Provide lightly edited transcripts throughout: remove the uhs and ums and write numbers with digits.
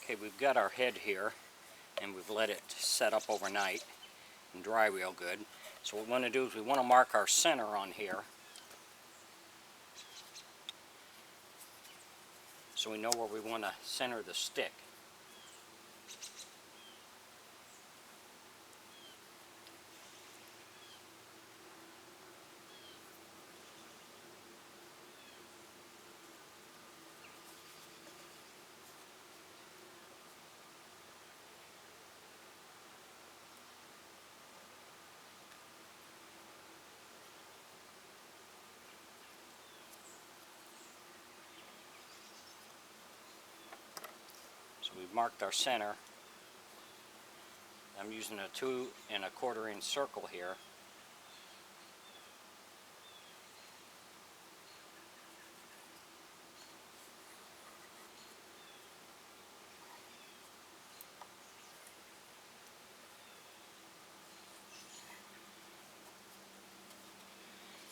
Okay, we've got our head here, and we've let it set up overnight and dry real good. So what we want to do is we want to mark our center on here, so we know where we want to center the stick. So we've marked our center. I'm using a 2 1/4 inch circle here.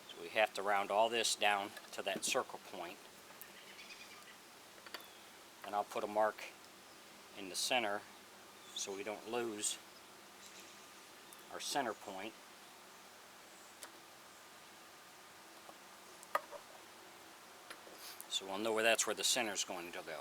So we have to round all this down to that circle point. And I'll put a mark in the center so we don't lose our center point. So we'll know that's where the center is going to go.